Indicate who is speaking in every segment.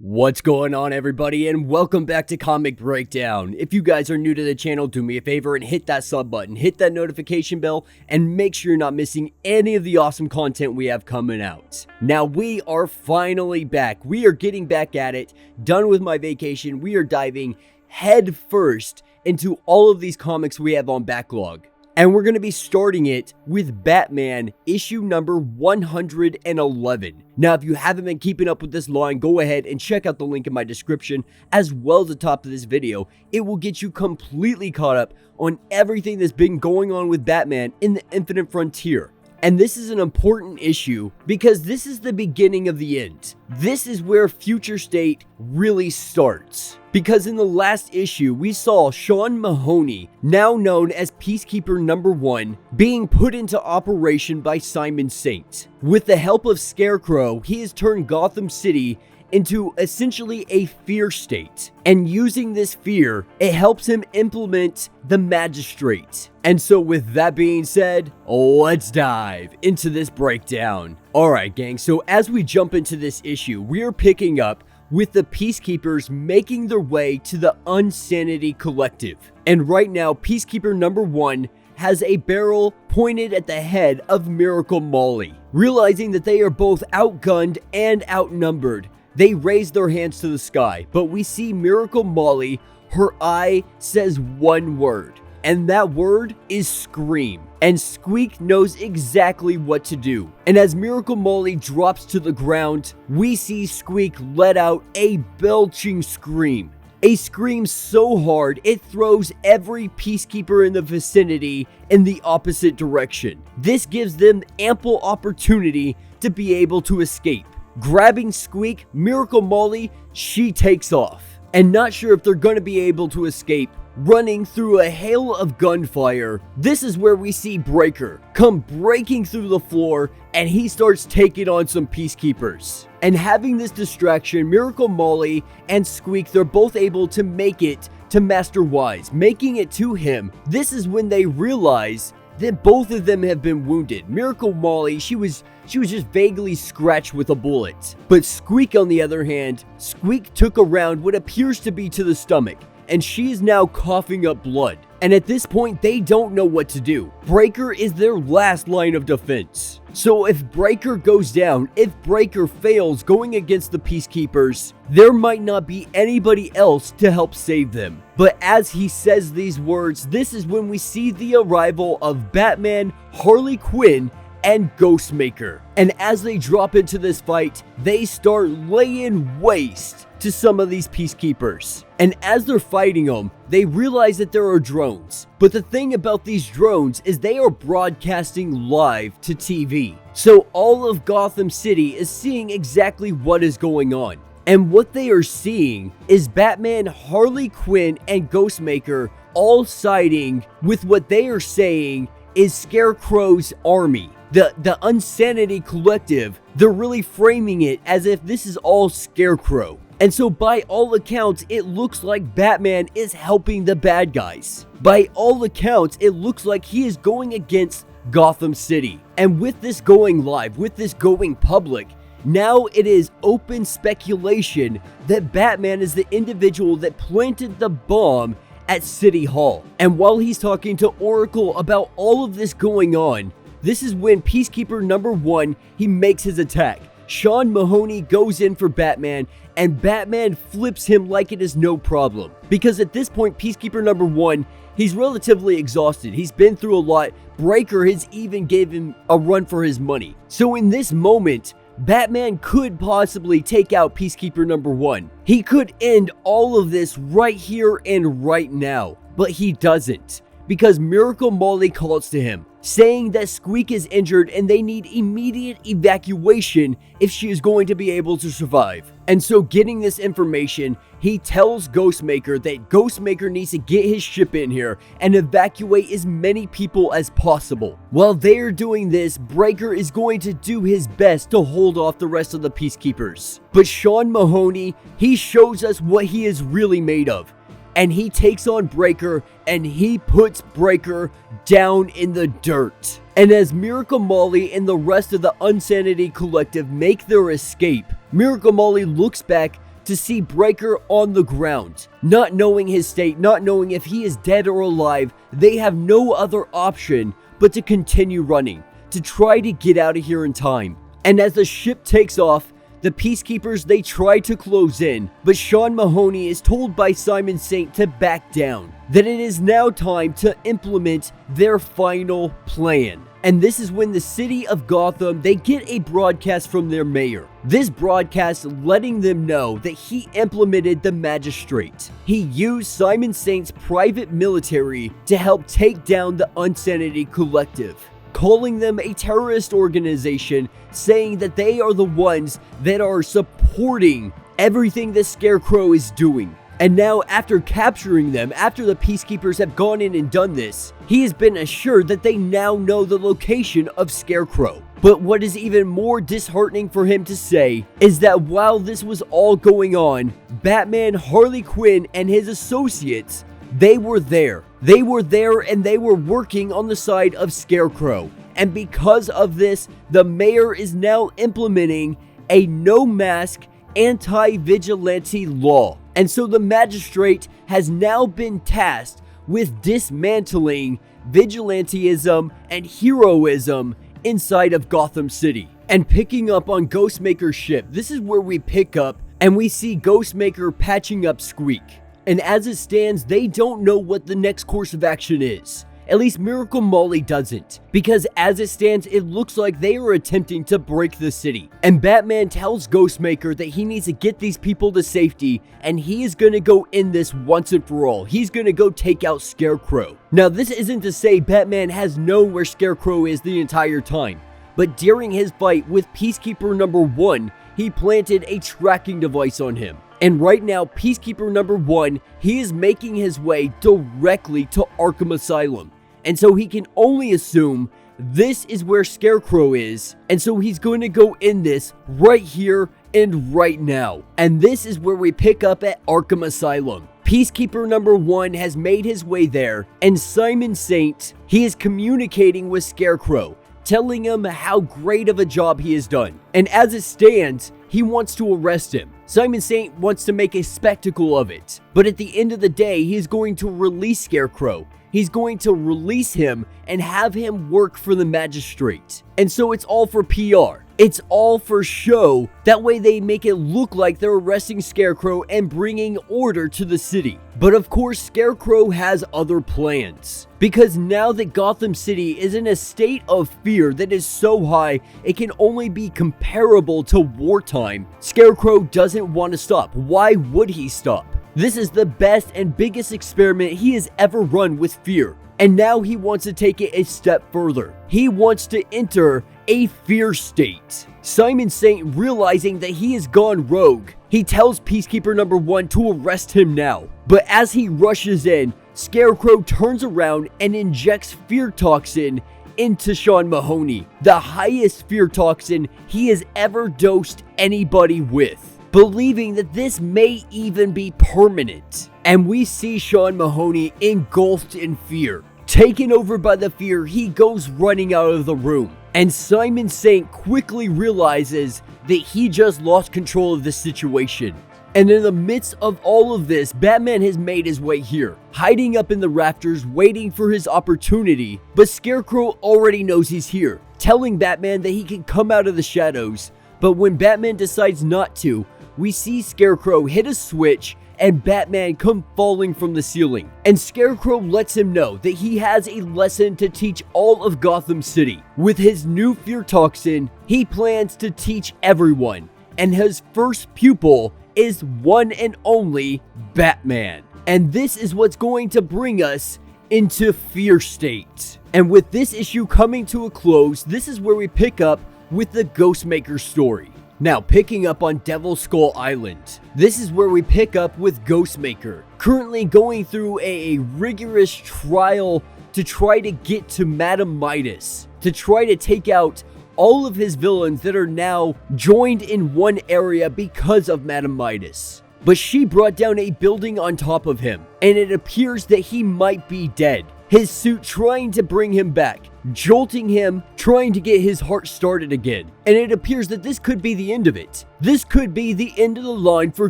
Speaker 1: What's going on, everybody, and welcome back to Comic Breakdown. If you guys are new to the channel, do me a favor and hit that sub button, hit that notification bell, and make sure you're not missing any of the awesome content we have coming out. Now, we are finally back. We are getting back at it. Done with my vacation. We are diving head first into all of these comics we have on backlog. And we're going to be starting it with Batman issue number 111. Now, if you haven't been keeping up with this line, go ahead and check out the link in my description as well as the top of this video. It will get you completely caught up on everything that's been going on with Batman in the Infinite Frontier. And this is an important issue because this is the beginning of the end. This is where Future State really starts. Because in the last issue, we saw Sean Mahoney, now known as Peacekeeper number 1, being put into operation by Simon Saint. With the help of Scarecrow, he has turned Gotham City into essentially a fear state. And using this fear, it helps him implement the Magistrate. And so with that being said, let's dive into this breakdown. Alright gang, so as we jump into this issue, we are picking up with the Peacekeepers making their way to the Unsanity Collective. And right now, Peacekeeper number 1 has a barrel pointed at the head of Miracle Molly. Realizing that they are both outgunned and outnumbered, they raise their hands to the sky, but we see Miracle Molly, her eye says one word, and that word is scream. And Squeak knows exactly what to do. And as Miracle Molly drops to the ground, we see Squeak let out a belching scream. A scream so hard, it throws every Peacekeeper in the vicinity in the opposite direction. This gives them ample opportunity to be able to escape. Grabbing Squeak, Miracle Molly, she takes off. And not sure if they're going to be able to escape, running through a hail of gunfire, this is where we see Breaker come breaking through the floor, and he starts taking on some Peacekeepers. And having this distraction, Miracle Molly and Squeak, they're both able to make it to Master Wise, making it to him. This is when they realize that both of them have been wounded. Miracle Molly, she was just vaguely scratched with a bullet. But Squeak, on the other hand, Squeak took around what appears to be to the stomach, and she is now coughing up blood. And at this point, they don't know what to do. Breaker is their last line of defense. So if Breaker goes down, if Breaker fails going against the Peacekeepers, there might not be anybody else to help save them. But as he says these words, this is when we see the arrival of Batman, Harley Quinn, and Ghostmaker. And as they drop into this fight, they start laying waste to some of these Peacekeepers. And as they're fighting them, they realize that there are drones. But the thing about these drones is they are broadcasting live to TV. So all of Gotham City is seeing exactly what is going on. And what they are seeing is Batman, Harley Quinn, and Ghostmaker all siding with what they are saying is Scarecrow's army. The Unsanity Collective, they're really framing it as if this is all Scarecrow. And so by all accounts, it looks like Batman is helping the bad guys. By all accounts, it looks like he is going against Gotham City. And with this going live, with this going public, now it is open speculation that Batman is the individual that planted the bomb at City Hall. And while he's talking to Oracle about all of this going on, this is when Peacekeeper number 1, he makes his attack. Sean Mahoney goes in for Batman, and Batman flips him like it is no problem. Because at this point, Peacekeeper number 1, he's relatively exhausted. He's been through a lot. Breaker has even gave him a run for his money. So in this moment, Batman could possibly take out Peacekeeper number 1. He could end all of this right here and right now. But he doesn't. Because Miracle Molly calls to him, saying that Squeak is injured and they need immediate evacuation if she is going to be able to survive. And so getting this information, he tells Ghostmaker that Ghostmaker needs to get his ship in here and evacuate as many people as possible. While they are doing this, Breaker is going to do his best to hold off the rest of the Peacekeepers. But Sean Mahoney, he shows us what he is really made of. And he takes on Breaker, and he puts Breaker down in the dirt. And as Miracle Molly and the rest of the Unsanity Collective make their escape, Miracle Molly looks back to see Breaker on the ground. Not knowing his state, not knowing if he is dead or alive, they have no other option but to continue running, to try to get out of here in time. And as the ship takes off, the Peacekeepers, they try to close in, but Sean Mahoney is told by Simon Saint to back down, that it is now time to implement their final plan. And this is when the city of Gotham, they get a broadcast from their mayor. This broadcast letting them know that he implemented the Magistrate. He used Simon Saint's private military to help take down the Unsanity Collective, calling them a terrorist organization, saying that they are the ones that are supporting everything the Scarecrow is doing. And now, after capturing them, after the Peacekeepers have gone in and done this, he has been assured that they now know the location of Scarecrow. But what is even more disheartening for him to say is that while this was all going on, Batman, Harley Quinn, and his associates, they were there. They were there and they were working on the side of Scarecrow. And because of this, the mayor is now implementing a no-mask anti-vigilante law. And so the Magistrate has now been tasked with dismantling vigilantism and heroism inside of Gotham City. And picking up on Ghostmaker's ship, this is where we pick up and we see Ghostmaker patching up Squeak. And as it stands, they don't know what the next course of action is. At least Miracle Molly doesn't, because as it stands, it looks like they are attempting to break the city. And Batman tells Ghostmaker that he needs to get these people to safety, and he is gonna go in this once and for all. He's gonna go take out Scarecrow. Now, this isn't to say Batman has known where Scarecrow is the entire time, but during his fight with Peacekeeper number 1, he planted a tracking device on him. And right now, Peacekeeper number 1, he is making his way directly to Arkham Asylum. And so he can only assume this is where Scarecrow is. And so he's going to go in this right here and right now. And this is where we pick up at Arkham Asylum. Peacekeeper number 1 has made his way there. And Simon Saint, he is communicating with Scarecrow, telling him how great of a job he has done. And as it stands, he wants to arrest him. Simon Saint wants to make a spectacle of it. But at the end of the day, he's going to release Scarecrow. He's going to release him and have him work for the Magistrate. And so it's all for PR. It's all for show. That way they make it look like they're arresting Scarecrow and bringing order to the city. But of course, Scarecrow has other plans. Because now that Gotham City is in a state of fear that is so high, it can only be comparable to wartime, Scarecrow doesn't want to stop. Why would he stop? This is the best and biggest experiment he has ever run with fear. And now he wants to take it a step further. He wants to enter a fear state. Simon Saint, realizing that he has gone rogue, he tells Peacekeeper number 1 to arrest him now. But as he rushes in, Scarecrow turns around and injects fear toxin into Sean Mahoney, the highest fear toxin he has ever dosed anybody with, believing that this may even be permanent. And we see Sean Mahoney engulfed in fear. Taken over by the fear, he goes running out of the room. And Simon Saint quickly realizes that he just lost control of the situation. And in the midst of all of this, Batman has made his way here, hiding up in the rafters, waiting for his opportunity. But Scarecrow already knows he's here, telling Batman that he can come out of the shadows. But when Batman decides not to, we see Scarecrow hit a switch and Batman come falling from the ceiling. And Scarecrow lets him know that he has a lesson to teach all of Gotham City. With his new fear toxin, he plans to teach everyone. And his first pupil is one and only Batman. And this is what's going to bring us into Fear State. And with this issue coming to a close, this is where we pick up with the Ghostmaker story. Now, picking up on Devil Skull Island, this is where we pick up with Ghostmaker, currently going through a rigorous trial to try to get to Madame Midas, to try to take out all of his villains that are now joined in one area because of Madame Midas. But she brought down a building on top of him, and it appears that he might be dead. His suit trying to bring him back. jolting him, trying to get his heart started again. And it appears that this could be the end of it. This could be the end of the line for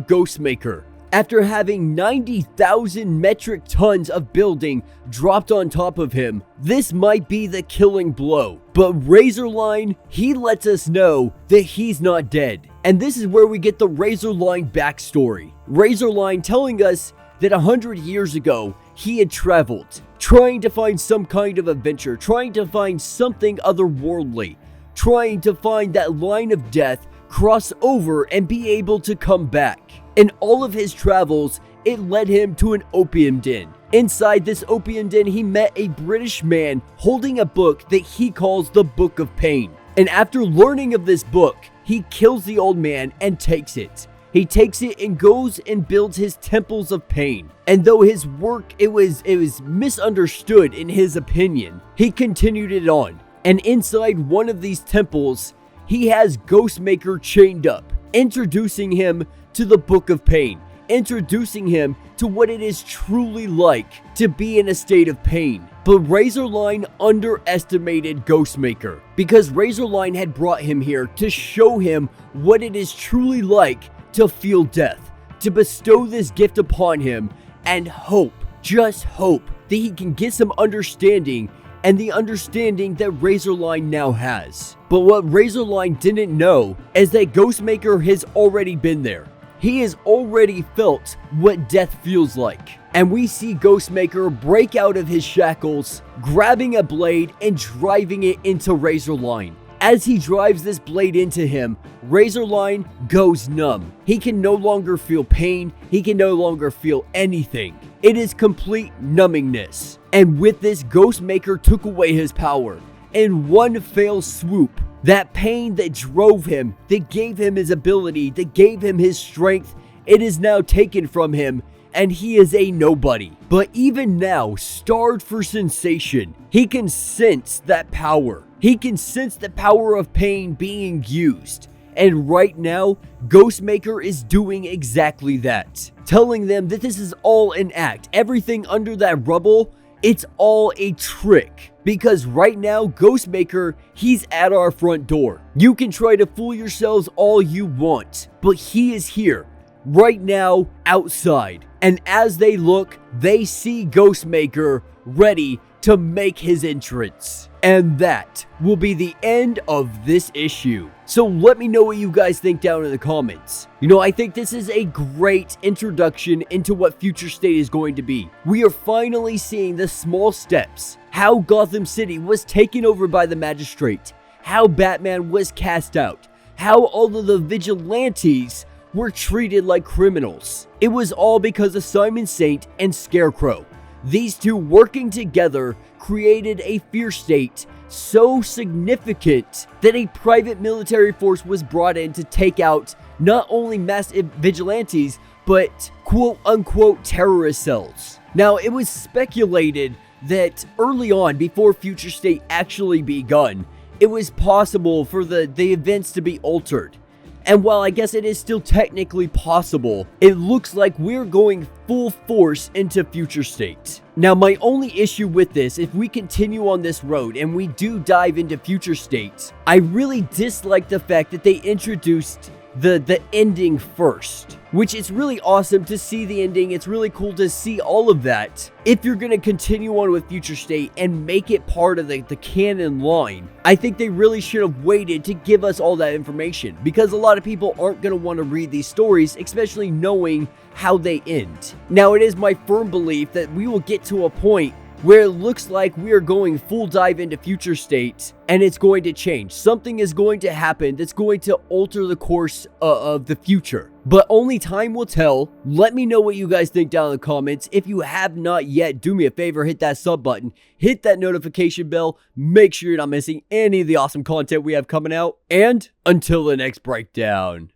Speaker 1: Ghostmaker. After having 90,000 metric tons of building dropped on top of him, this might be the killing blow. But Razorline, he lets us know that he's not dead. And this is where we get the Razorline backstory. Razorline telling us that 100 years ago, he had traveled, trying to find some kind of adventure, trying to find something otherworldly, trying to find that line of death, cross over and be able to come back. In all of his travels, it led him to an opium den. Inside this opium den, he met a British man holding a book that he calls the Book of Pain. And after learning of this book, he kills the old man and takes it. He takes it and goes and builds his temples of pain. And though his work, it was misunderstood in his opinion, he continued it on. And inside one of these temples, he has Ghostmaker chained up, introducing him to the Book of Pain, introducing him to what it is truly like to be in a state of pain. But Razorline underestimated Ghostmaker, because Razorline had brought him here to show him what it is truly like to feel death, to bestow this gift upon him, and hope, just hope, that he can get some understanding, and the understanding that Razorline now has. But what Razorline didn't know is that Ghostmaker has already been there. He has already felt what death feels like. And we see Ghostmaker break out of his shackles, grabbing a blade and driving it into Razorline. As he drives this blade into him, Razorline goes numb. He can no longer feel pain. He can no longer feel anything. It is complete numbingness. And with this, Ghostmaker took away his power. In one fell swoop, that pain that drove him, that gave him his ability, that gave him his strength, it is now taken from him, and he is a nobody. But even now, starved for sensation, he can sense that power. He can sense the power of pain being used. And right now, Ghostmaker is doing exactly that. Telling them that this is all an act. Everything under that rubble, it's all a trick. Because right now, Ghostmaker, he's at our front door. You can try to fool yourselves all you want, but he is here, right now, outside. And as they look, they see Ghostmaker ready to make his entrance. And that will be the end of this issue. So let me know what you guys think down in the comments. You know, I think this is a great introduction into what Future State is going to be. We are finally seeing the small steps. How Gotham City was taken over by the Magistrate. How Batman was cast out. How all of the vigilantes were treated like criminals. It was all because of Simon Saint and Scarecrow. These two working together created a fear state so significant that a private military force was brought in to take out not only massive vigilantes, but quote-unquote terrorist cells. Now, it was speculated that early on, before Future State actually begun, it was possible for the events to be altered. And while I guess it is still technically possible, it looks like we're going full force into Future State. Now, my only issue with this, if we continue on this road and we do dive into Future State, I really dislike the fact that they introduced the ending first, which is really awesome to see the ending. It's really cool to see all of that. If you're going to continue on with Future State and make it part of the canon line, I think they really should have waited to give us all that information, because a lot of people aren't going to want to read these stories, especially knowing how they end. Now, it is my firm belief that we will get to a point where it looks like we are going full dive into Future State, and it's going to change. Something is going to happen that's going to alter the course of the future. But only time will tell. Let me know what you guys think down in the comments. If you have not yet, do me a favor, hit that sub button, hit that notification bell, make sure you're not missing any of the awesome content we have coming out, and until the next breakdown.